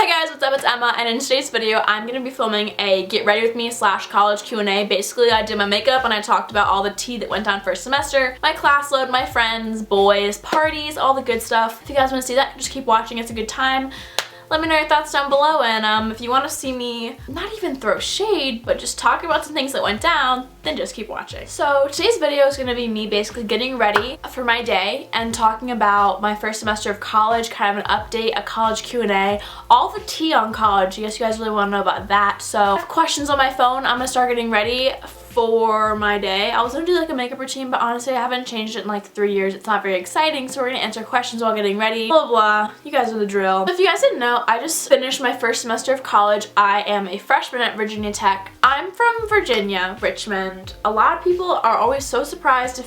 Hi guys, what's up? It's Emma, and in today's video I'm going to be filming a get ready with me / college Q&A. Basically, I did my makeup and I talked about all the tea that went down first semester, my class load, my friends, boys, parties, all the good stuff. If you guys want to see that, just keep watching. It's a good time. Let me know your thoughts down below, and if you want to see me not even throw shade, but just talk about some things that went down, then just keep watching. So today's video is going to be me basically getting ready for my day and talking about my first semester of college, kind of an update, a college Q&A, all the tea on college. I guess you guys really want to know about that. So I have questions on my phone. I'm going to start getting ready for my day. I was gonna do like a makeup routine, but honestly I haven't changed it in like 3 years. It's not very exciting, so we're gonna answer questions while getting ready, blah blah. You guys know the drill. If you guys didn't know, I just finished my first semester of college. I am a freshman at Virginia Tech. I'm from Virginia, Richmond. A lot of people are always so surprised to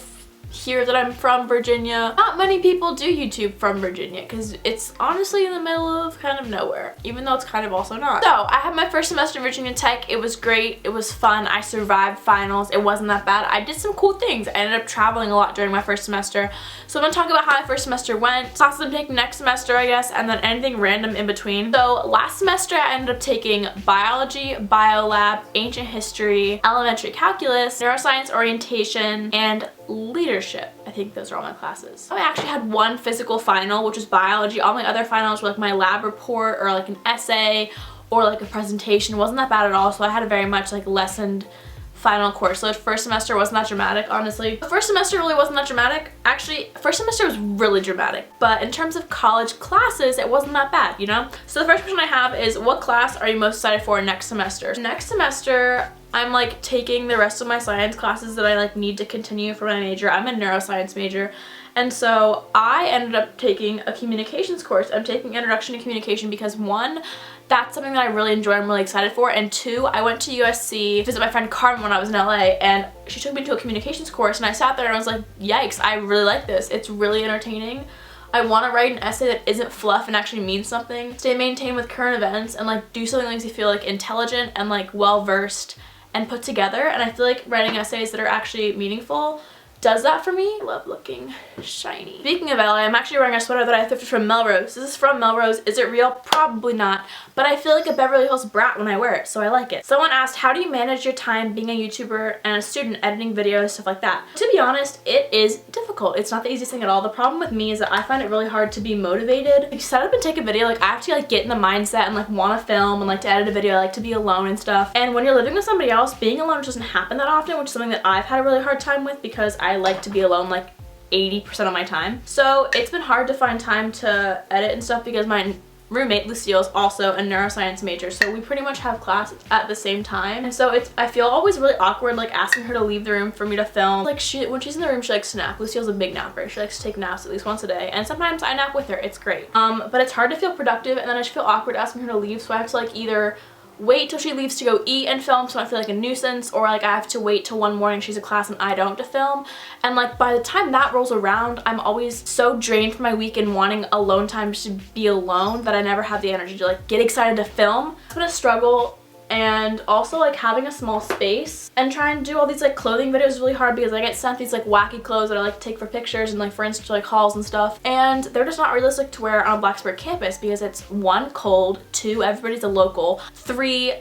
hear that I'm from Virginia. Not many people do YouTube from Virginia because it's honestly in the middle of kind of nowhere, even though it's kind of also not. So I had my first semester at Virginia Tech. It was great. It was fun. I survived finals. It wasn't that bad. I did some cool things. I ended up traveling a lot during my first semester. So I'm going to talk about how my first semester went, classes I'm taking next semester, I guess, and then anything random in between. So last semester I ended up taking biology, biolab, ancient history, elementary calculus, neuroscience orientation, and leadership. I think those are all my classes. I actually had one physical final, which was biology. All my other finals were like my lab report or like an essay or like a presentation. It wasn't that bad at all, so I had a very much like lessened final course. So the first semester wasn't that dramatic, honestly. The first semester really wasn't that dramatic. Actually, first semester was really dramatic, but in terms of college classes, it wasn't that bad, you know? So the first question I have is, what class are you most excited for next semester? Next semester, I'm like taking the rest of my science classes that I like need to continue for my major. I'm a neuroscience major. And so I ended up taking a communications course. I'm taking Introduction to Communication because one, that's something that I really enjoy, I'm really excited for, and two, I went to USC to visit my friend Carmen when I was in LA, and she took me to a communications course, and I sat there and I was like, yikes, I really like this. It's really entertaining. I want to write an essay that isn't fluff and actually means something. Stay maintained with current events and like do something that makes you feel like intelligent and like well-versed and put together, and I feel like writing essays that are actually meaningful does that for me. I love looking shiny. Speaking of LA, I'm actually wearing a sweater that I thrifted from Melrose. This is from Melrose. Is it real? Probably not, but I feel like a Beverly Hills brat when I wear it, so I like it. Someone asked, how do you manage your time being a YouTuber and a student editing videos, stuff like that? To be honest, it is difficult. It's not the easiest thing at all. The problem with me is that I find it really hard to be motivated. Like, set up and take a video, like I have to like get in the mindset and like want to film and like to edit a video. I like to be alone and stuff. And when you're living with somebody else, being alone doesn't happen that often, which is something that I've had a really hard time with because I like to be alone like 80% of my time. So it's been hard to find time to edit and stuff because my roommate Lucille is also a neuroscience major, so we pretty much have class at the same time, and so I feel always really awkward like asking her to leave the room for me to film. Like when she's in the room, she likes to nap. Lucille's a big napper. She likes to take naps at least once a day, and sometimes I nap with her. It's great. But it's hard to feel productive, and then I just feel awkward asking her to leave, so I have to like either wait till she leaves to go eat and film so I feel like a nuisance, or like I have to wait till one morning she's at class and I don't to film. And like by the time that rolls around, I'm always so drained from my week and wanting alone time to be alone that I never have the energy to like get excited to film. It's been a struggle, and also like having a small space and trying to do all these like clothing videos is really hard because I get sent these like wacky clothes that I like to take for pictures and like for instance like hauls and stuff, and they're just not realistic to wear on a Blacksburg campus because it's one, cold, two, everybody's a local, three,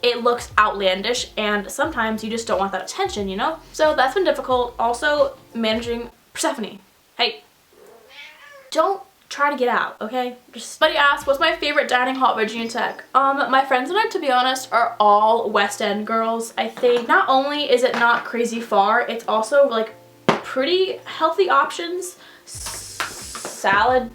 it looks outlandish, and sometimes you just don't want that attention, you know? So that's been difficult. Also managing Persephone. Hey, don't try to get out, okay? Somebody asked, what's my favorite dining hall at Virginia Tech? My friends and I, to be honest, are all West End girls. I think not only is it not crazy far, it's also like pretty healthy options. Salad,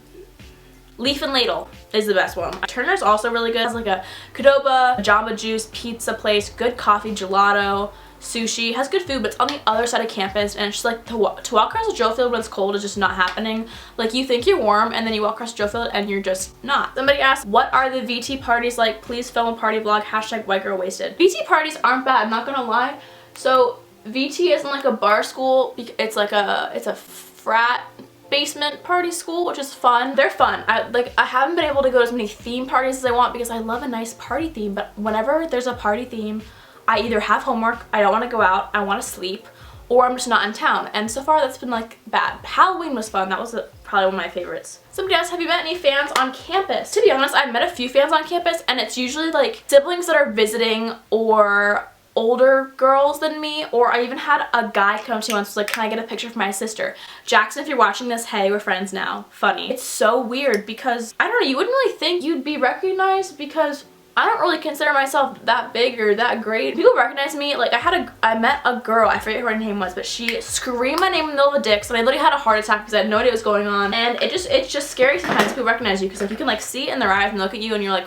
Leaf and Ladle is the best one. Turner's also really good. It has like a Qdoba, Jamba Juice, pizza place, good coffee, gelato, sushi, has good food, but it's on the other side of campus, and it's just like to walk across the drill field when it's cold is just not happening. Like you think you're warm and then you walk across the drill field and you're just not. Somebody asked, what are the VT parties like? Please film a party vlog, #whitegirlwasted. VT parties aren't bad, I'm not gonna lie. So VT isn't like a bar school, it's a frat basement party school, which is fun. They're fun. I haven't been able to go to as many theme parties as I want because I love a nice party theme, but whenever there's a party theme, I either have homework, I don't want to go out, I want to sleep, or I'm just not in town, and so far that's been like bad. Halloween was fun. That was probably one of my favorites. Somebody else, have you met any fans on campus? To be honest, I've met a few fans on campus, and it's usually like siblings that are visiting or older girls than me, or I even had a guy come to me once, like, can I get a picture for my sister? Jackson, if you're watching this, hey, we're friends now. Funny. It's so weird because, I don't know, you wouldn't really think you'd be recognized because I don't really consider myself that big or that great. People recognize me. Like, I met a girl, I forget who her name was, but she screamed my name in the middle of the dicks, and I literally had a heart attack because I had no idea what was going on. And it's just scary sometimes people recognize you because, like, you can, like, see it in their eyes and look at you and you're like,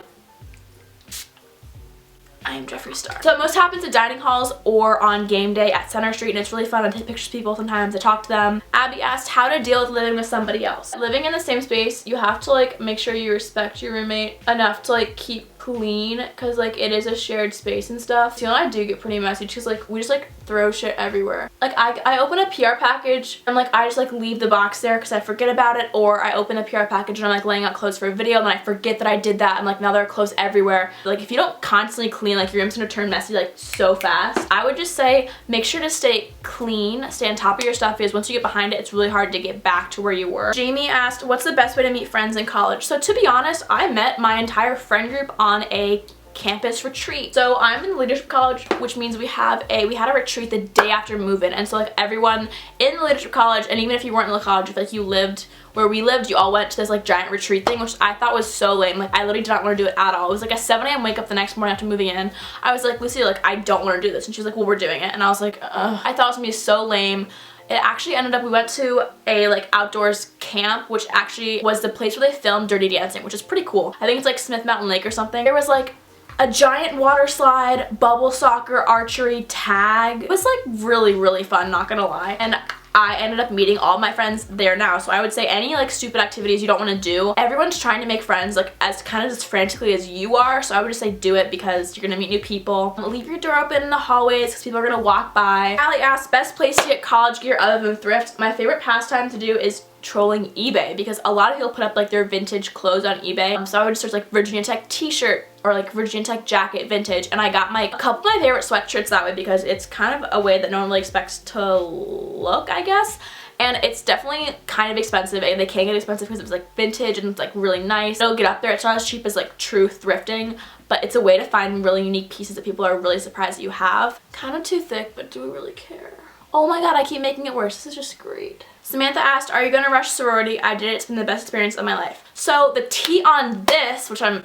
I am Jeffree Star. So it most happens at dining halls or on game day at Center Street, and it's really fun. I take pictures of people sometimes, I talk to them. Abby asked how to deal with living with somebody else. Living in the same space, you have to like make sure you respect your roommate enough to like keep clean, because like it is a shared space and stuff. So you know, I do get pretty messy because like we just like throw shit everywhere. Like I open a PR package and like I just like leave the box there because I forget about it, or I open a PR package and I'm like laying out clothes for a video and then I forget that I did that and like now there are clothes everywhere. Like if you don't constantly clean, like your room's gonna turn messy like so fast. I would just say make sure to stay clean, stay on top of your stuff, because once you get behind it, it's really hard to get back to where you were. Jamie asked, what's the best way to meet friends in college? So to be honest, I met my entire friend group on a campus retreat. So I'm in leadership college, which means we had a retreat the day after move-in, and so like everyone in the leadership college, and even if you weren't in the college, if like you lived where we lived, you all went to this like giant retreat thing, which I thought was so lame. Like I literally did not want to do it at all. It was like a 7 a.m. wake up the next morning after moving in. I was like, Lucy, like I don't want to do this, and she was like, well, we're doing it, and I was like, ugh. I thought it was gonna be so lame. It actually ended up, we went to a like outdoors camp, which actually was the place where they filmed Dirty Dancing, which is pretty cool. I think it's like Smith Mountain Lake or something. There was like a giant water slide, bubble soccer, archery, tag. It was like really, really fun, not gonna lie. And I ended up meeting all my friends there now. So I would say any like stupid activities you don't want to do, everyone's trying to make friends like as kind of as frantically as you are. So I would just say do it because you're gonna meet new people. Leave your door open in the hallways because people are gonna walk by. Allie asked, best place to get college gear other than thrift. My favorite pastime to do is trolling eBay, because a lot of people put up like their vintage clothes on eBay. So I would search like Virginia Tech t-shirt or like Virginia Tech jacket vintage, and I got a couple of my favorite sweatshirts that way because it's kind of a way that no one really expects to look, I guess. And it's definitely kind of expensive, and they can get expensive because it's like vintage and it's like really nice. It'll get up there. It's not as cheap as like true thrifting, but it's a way to find really unique pieces that people are really surprised that you have. Kind of too thick, but do we really care? Oh my god, I keep making it worse. This is just great. Samantha asked, are you gonna rush sorority? I did it. It's been the best experience of my life. So the tea on this, which I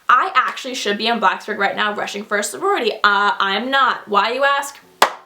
actually should be in Blacksburg right now rushing for a sorority. I'm not. Why, you ask?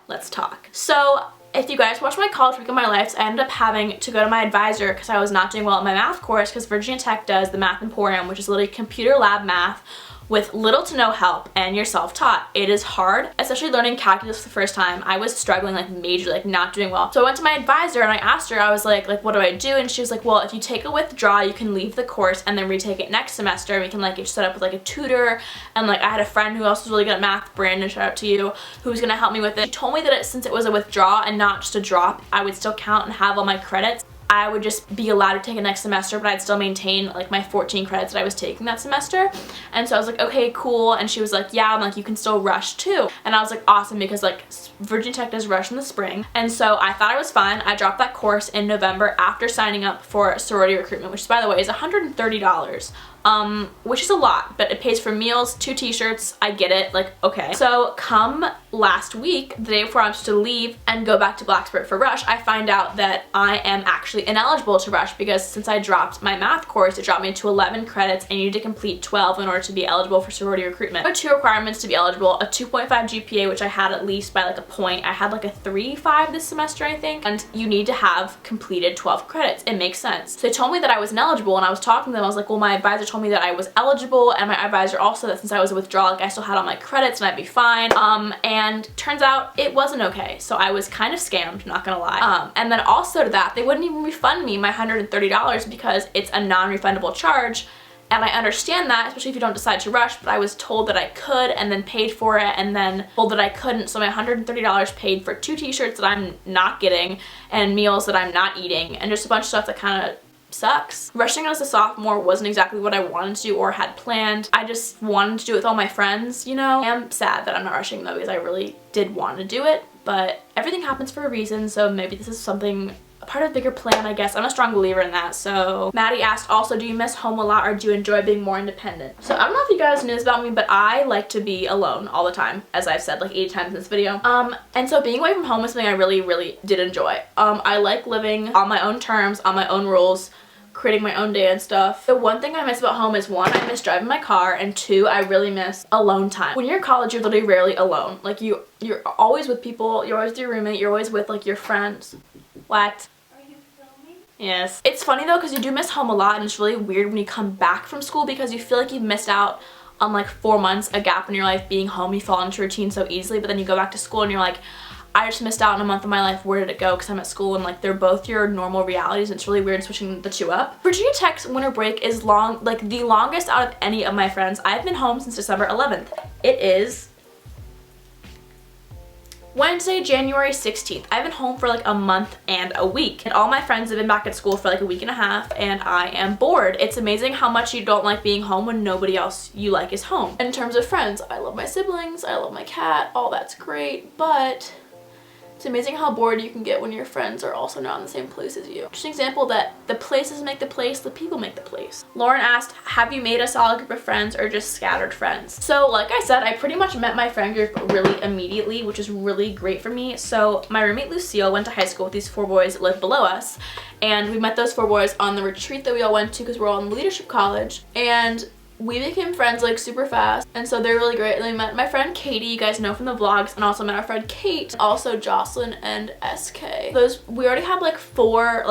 Let's talk. So if you guys watch my college week of my life, I ended up having to go to my advisor because I was not doing well at my math course, because Virginia Tech does the Math Emporium, which is literally computer lab math with little to no help, and you're self-taught. It is hard, especially learning calculus for the first time. I was struggling like majorly, like not doing well. So I went to my advisor and I asked her, I was like what do I do? And she was like, well, if you take a withdrawal, you can leave the course and then retake it next semester, and we can like get you set up with like a tutor. And like I had a friend who also was really good at math, Brandon, shout out to you, who was gonna help me with it. She told me that since it was a withdrawal and not just a drop, I would still count and have all my credits. I would just be allowed to take it next semester, but I'd still maintain like my 14 credits that I was taking that semester. And so I was like, okay, cool. And she was like, yeah, I'm like, you can still rush too. And I was like, awesome, because like Virginia Tech does rush in the spring. And so I thought it was fun. I dropped that course in November after signing up for sorority recruitment, which by the way is $130. Which is a lot, but it pays for meals, 2 t-shirts, I get it, like, okay. So come last week, the day before I'm supposed to leave and go back to Blacksburg for rush, I find out that I am actually ineligible to rush, because since I dropped my math course, it dropped me to 11 credits and you need to complete 12 in order to be eligible for sorority recruitment. There are 2 requirements to be eligible: a 2.5 GPA, which I had at least by like a point. I had like a 3.5 this semester, I think, and you need to have completed 12 credits. It makes sense. So they told me that I was ineligible, and I was talking to them, I was like, well, my advisor told me that I was eligible, and my advisor also that since I was a withdrawal, like I still had all my credits and I'd be fine. And turns out it wasn't okay. So I was kind of scammed, not gonna lie. And then also to that, they wouldn't even refund me my $130 because it's a non-refundable charge. And I understand that, especially if you don't decide to rush, but I was told that I could and then paid for it and then told that I couldn't. So my $130 paid for 2 t-shirts that I'm not getting and meals that I'm not eating and just a bunch of stuff that kind of sucks. Rushing as a sophomore wasn't exactly what I wanted to do or had planned. I just wanted to do it with all my friends, you know? I am sad that I'm not rushing though, because I really did want to do it, but everything happens for a reason, so maybe this is something a part of a bigger plan, I guess. I'm a strong believer in that. So Maddie asked also, do you miss home a lot or do you enjoy being more independent? So I don't know if you guys knew this about me, but I like to be alone all the time, as I've said like 80 times in this video. And so being away from home is something I really did enjoy. I like living on my own terms, on my own rules, creating my own day and stuff. The one thing I miss about home is, one, I miss driving my car, and two, I really miss alone time. When you're in college, you're literally rarely alone. Like you're always with people, you're always with your roommate, you're always with like your friends. What? Yes. It's funny though because you do miss home a lot, and it's really weird when you come back from school because you feel like you've missed out on like 4 months, a gap in your life being home. You fall into routine so easily, but then you go back to school and you're like, I just missed out on a month of my life. Where did it go? Because I'm at school and like they're both your normal realities. And it's really weird switching the two up. Virginia Tech's winter break is long, like the longest out of any of my friends. I've been home since December 11th. It is Wednesday, January 16th. I've been home for like a month and a week. And all my friends have been back at school for like a week and a half, and I am bored. It's amazing how much you don't like being home when nobody else you like is home. In terms of friends, I love my siblings, I love my cat, all that's great, but it's amazing how bored you can get when your friends are also not in the same place as you. Just an example that the places make the place, the people make the place. Lauren asked, have you made a solid group of friends or just scattered friends? So like I said, I pretty much met my friend group really immediately, which is really great for me. So my roommate Lucille went to high school with these 4 boys that lived below us, and we met those 4 boys on the retreat that we all went to because we're all in leadership college, and we became friends like super fast, and so they're really great. And we met my friend Katie, you guys know from the vlogs, and also met our friend Kate, also Jocelyn and SK. We already had like four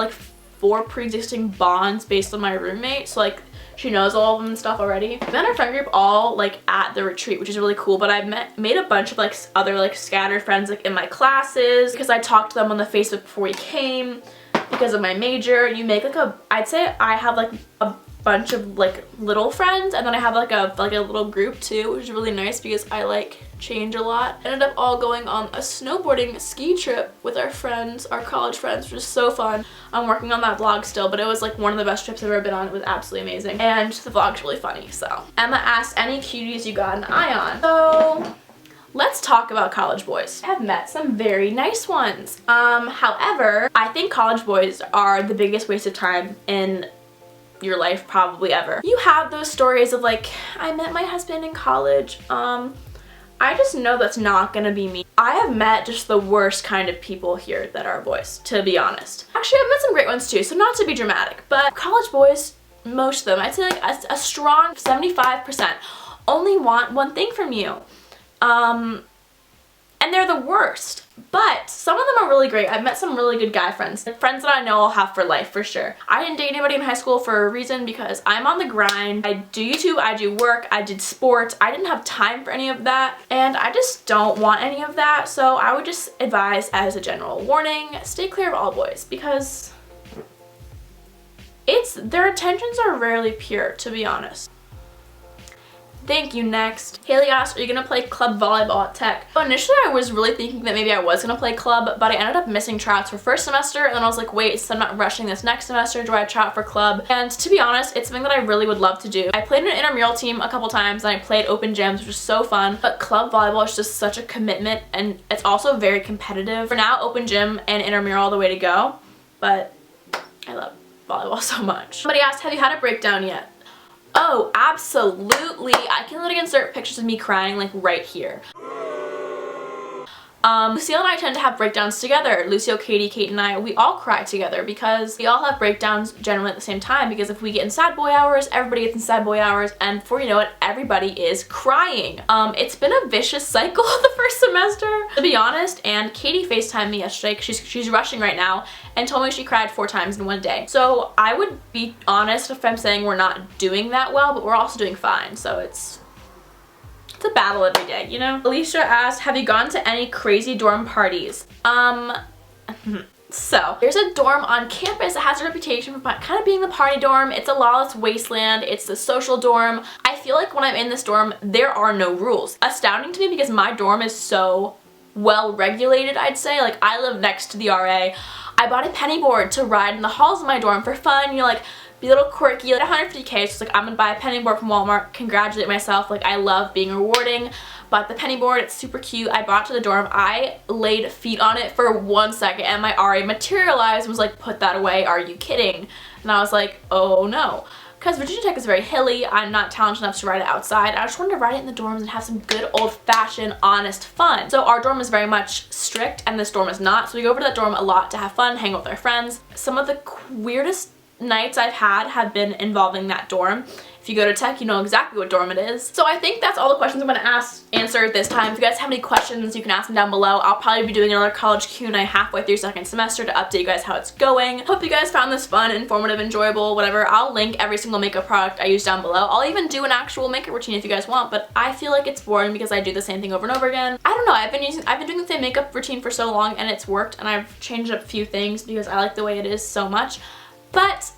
pre-existing bonds based on my roommate, so like she knows all of them and stuff already. We met our friend group all like at the retreat, which is really cool, but I made a bunch of like other like scattered friends like in my classes because I talked to them on the Facebook before we came because of my major. You make like I'd say I have like a bunch of like little friends, and then I have like a little group too, which is really nice because I like change a lot. Ended up all going on a snowboarding ski trip with our friends, our college friends, which was so fun. I'm working on that vlog still, but it was like one of the best trips I've ever been on. It was absolutely amazing, and the vlog's really funny. So Emma asked, any cuties you got an eye on? So let's talk about college boys. I have met some very nice ones. However, I think college boys are the biggest waste of time in your life probably ever. You have those stories of like, I met my husband in college. I just know that's not gonna be me. I have met just the worst kind of people here that are boys, to be honest. Actually, I've met some great ones too, so not to be dramatic, but college boys, most of them, I'd say like a strong 75% only want one thing from you. And they're the worst. But some of them are really great. I've met some really good guy friends. Friends that I know I'll have for life, for sure. I didn't date anybody in high school for a reason because I'm on the grind. I do YouTube, I do work, I did sports. I didn't have time for any of that, and I just don't want any of that. So I would just advise, as a general warning, stay clear of all boys because their intentions are rarely pure, to be honest. Thank you. Next, Haley asked, are you gonna play club volleyball at Tech? So initially I was really thinking that maybe I was gonna play club, but I ended up missing tryouts for first semester, and then I was like, wait, so I'm not rushing this next semester, do I try out for club? And to be honest, it's something that I really would love to do. I played in an intramural team a couple times, and I played open gyms, which was so fun, but club volleyball is just such a commitment, and it's also very competitive. For now, open gym and intramural are the way to go, but I love volleyball so much. Somebody asked, have you had a breakdown yet? Oh, absolutely. I can literally insert pictures of me crying like right here. Lucille and I tend to have breakdowns together. Lucille, Katie, Kate, and I, we all cry together because we all have breakdowns generally at the same time, because if we get in sad boy hours, everybody gets in sad boy hours, and before you know it, everybody is crying. It's been a vicious cycle the first semester, to be honest, and Katie FaceTimed me yesterday because she's rushing right now and told me she cried 4 times in one day. So I would be honest if I'm saying we're not doing that well, but we're also doing fine, so it's a battle every day, you know? Alicia asked, have you gone to any crazy dorm parties? So there's a dorm on campus that has a reputation for kind of being the party dorm. It's a lawless wasteland. It's the social dorm. I feel like when I'm in this dorm, there are no rules. Astounding to me because my dorm is so well regulated, I'd say. Like, I live next to the RA. I bought a penny board to ride in the halls of my dorm for fun, you know, like, be a little quirky. Like 150K, so it's like, I'm gonna buy a penny board from Walmart, congratulate myself. Like, I love being rewarding, but the penny board, it's super cute. I brought it to the dorm. I laid feet on it for 1 second and my RA materialized and was like, put that away, are you kidding? And I was like, oh no. Because Virginia Tech is very hilly, I'm not talented enough to ride it outside. I just wanted to ride it in the dorms and have some good old-fashioned, honest fun. So our dorm is very much strict and this dorm is not. So we go over to that dorm a lot to have fun, hang out with our friends. Some of the weirdest nights I've had have been involving that dorm. If you go to Tech, you know exactly what dorm it is. So I think that's all the questions I'm going to answer this time. If you guys have any questions, you can ask them down below. I'll probably be doing another college Q&A halfway through second semester to update you guys how it's going. Hope you guys found this fun, informative, enjoyable, whatever. I'll link every single makeup product I use down below. I'll even do an actual makeup routine if you guys want, but I feel like it's boring because I do the same thing over and over again. I don't know, I've been doing the same makeup routine for so long and it's worked, and I've changed up a few things because I like the way it is so much. But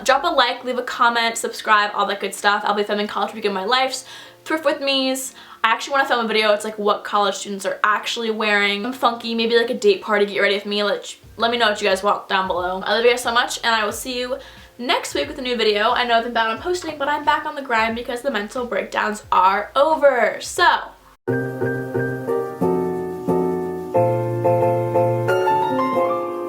drop a like, leave a comment, subscribe, all that good stuff. I'll be filming college week in my life, thrift with me's. I actually want to film a video. It's like what college students are actually wearing. Funky, maybe like a date party, get ready with me. Let me know what you guys want down below. I love you guys so much, and I will see you next week with a new video. I know I've been bad on posting, but I'm back on the grind because the mental breakdowns are over. So